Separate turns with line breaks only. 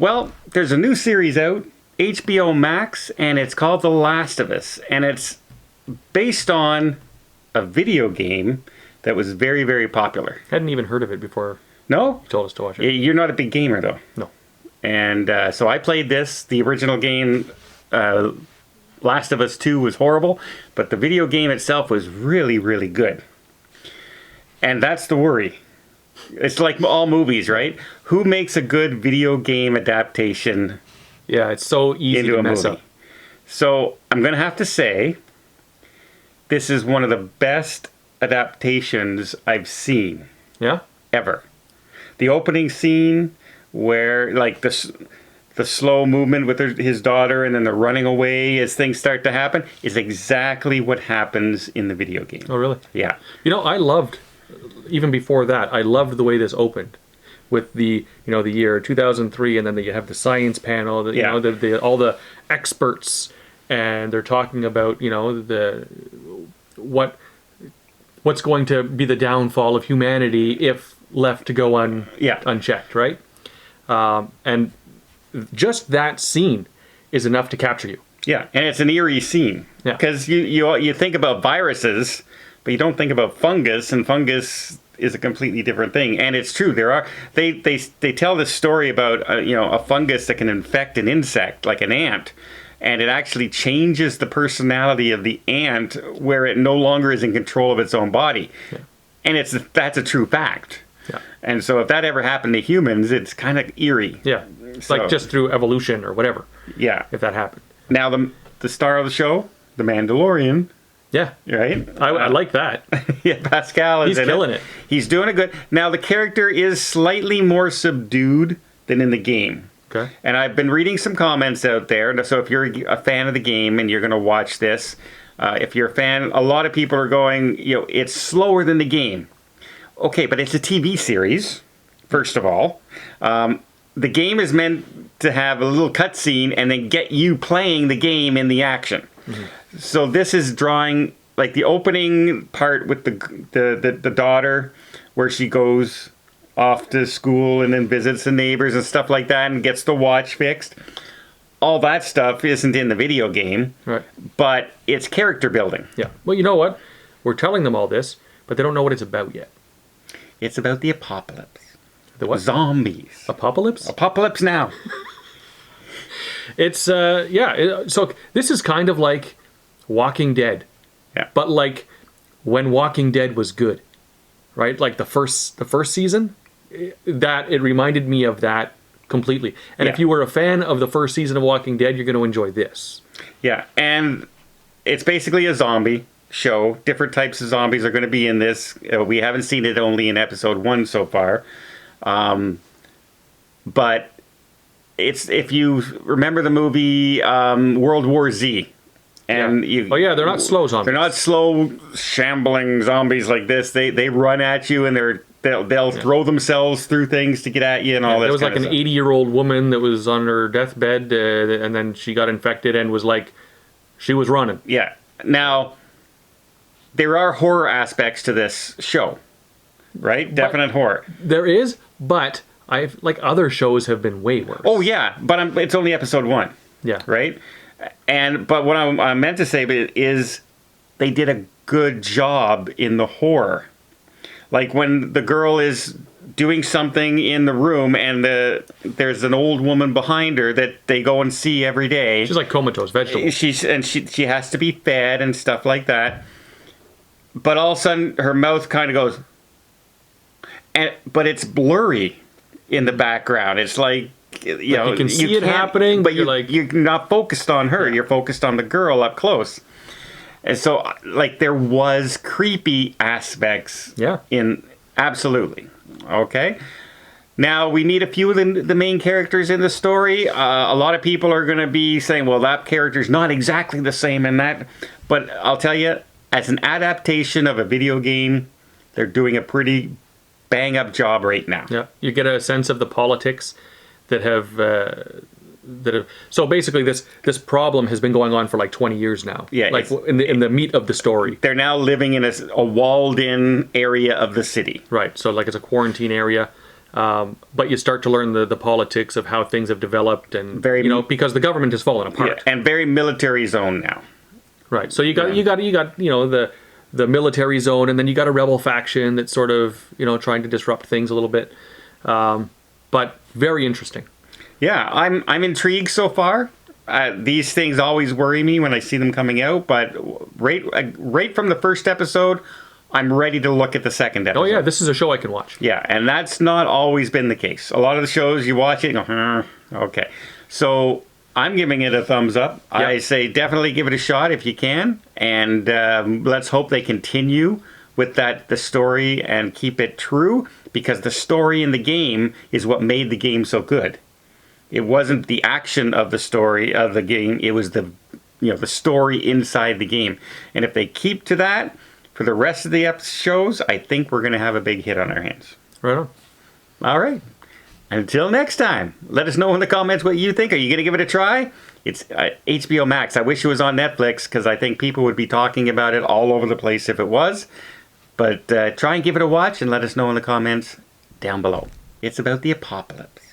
Well, there's a new series out, HBO Max, and it's called The Last of Us. And it's based on a video game that was very, very popular.
Hadn't even heard of it before
No?
you told us to watch it.
You're not a big gamer, though.
No.
And so I played this. The original game, Last of Us 2, was horrible. But the video game itself was really, really good. And that's the worry. It's like all movies, right? Who makes a good video game adaptation
Yeah, it's so easy
into
to
a
mess
movie?
up.
So I'm going to have to say this is one of the best adaptations I've seen
Yeah?
ever. The opening scene where like the slow movement with his daughter and then the running away as things start to happen is exactly what happens in the video game.
Oh, really?
Yeah.
You know, I loved, even before that, I loved the way this opened. With the, the year 2003, and then you have the science panel,
Yeah.
all the experts, and they're talking about, what's going to be the downfall of humanity if left to go unchecked, right? And just that scene is enough to capture you.
Yeah, and it's an eerie scene.
Yeah.
Because you think about viruses, but you don't think about fungus, and fungus is a completely different thing. And it's true. They tell this story about a fungus that can infect an insect like an ant, and it actually changes the personality of the ant where it no longer is in control of its own body. Yeah. And that's a true fact.
Yeah.
And so if that ever happened to humans, it's kind of eerie.
Yeah. Like just through evolution or whatever.
Yeah.
If that happened.
Now the star of the show, the Mandalorian.
Yeah.
Right?
I like that.
Yeah, Pascal is
He's killing it.
He's doing it good. Now, the character is slightly more subdued than in the game.
Okay.
And I've been reading some comments out there. So if you're a fan of the game and you're going to watch this, if you're a fan, a lot of people are going, it's slower than the game. Okay, but it's a TV series, first of all. The game is meant to have a little cutscene and then get you playing the game in the action. Mm-hmm. So this is drawing, like the opening part with the daughter, where she goes off to school and then visits the neighbors and stuff like that and gets the watch fixed. All that stuff isn't in the video game,
right?
But it's character building.
Yeah. Well, you know what? We're telling them all this, but they don't know what it's about yet.
It's about the apocalypse.
The what?
Zombies.
Apocalypse?
Apocalypse now.
It's so this is kind of like Walking Dead.
Yeah.
But like when Walking Dead was good. Right? Like the first season, that it reminded me of that completely. And if you were a fan of the first season of Walking Dead, you're going to enjoy this.
Yeah, and it's basically a zombie show. Different types of zombies are going to be in this. We haven't seen it only in episode 1 so far. But it's, if you remember the movie World War Z. And
they're not slow zombies.
They're not slow, shambling zombies like this. They run at you and they'll throw themselves through things to get at you and all that.
There was like an 80-year-old woman that was on her deathbed, and then she got infected and was like, she was running.
Yeah. Now, there are horror aspects to this show, right? Definite horror.
There is, but like other shows have been way worse.
Oh yeah, but it's only episode 1.
Yeah.
Right. But what I meant to say is they did a good job in the horror. Like when the girl is doing something in the room and there's an old woman behind her that they go and see every day.
She's like comatose, vegetable.
She has to be fed and stuff like that. But all of a sudden her mouth kind of goes, but it's blurry in the background. It's like, you
can see it happening,
but you're not focused on her. Yeah. You're focused on the girl up close. And so, like, there was creepy aspects.
Yeah.
Absolutely. Okay. Now, we need a few of the main characters in the story. A lot of people are going to be saying, well, that character's not exactly the same in that. But I'll tell you, as an adaptation of a video game, they're doing a pretty bang-up job right now.
Yeah. You get a sense of the politics that have so basically this problem has been going on for like 20 years now.
Yeah,
like in the meat of the story.
They're now living in a walled-in area of the city.
Right. So like it's a quarantine area. But you start to learn the politics of how things have developed, and
Very-
because the government has fallen apart.
Yeah, and very military zone now.
Right. So you got the military zone, and then you got a rebel faction that's sort of trying to disrupt things a little bit. But very interesting.
Yeah, I'm intrigued so far. These things always worry me when I see them coming out, but right from the first episode, I'm ready to look at the second episode.
Oh yeah, this is a show I can watch.
Yeah, and that's not always been the case. A lot of the shows you watch it, and you go, okay. So I'm giving it a thumbs up.
Yeah.
I say definitely give it a shot if you can, and let's hope they continue with the story and keep it true, because the story in the game is what made the game so good. It wasn't the action of the story of the game; it was the story inside the game. And if they keep to that for the rest of the shows, I think we're going to have a big hit on our hands.
Right on.
All right. Until next time, let us know in the comments what you think. Are you going to give it a try? It's HBO Max. I wish it was on Netflix, because I think people would be talking about it all over the place if it was. But try and give it a watch and let us know in the comments down below. It's about the apocalypse.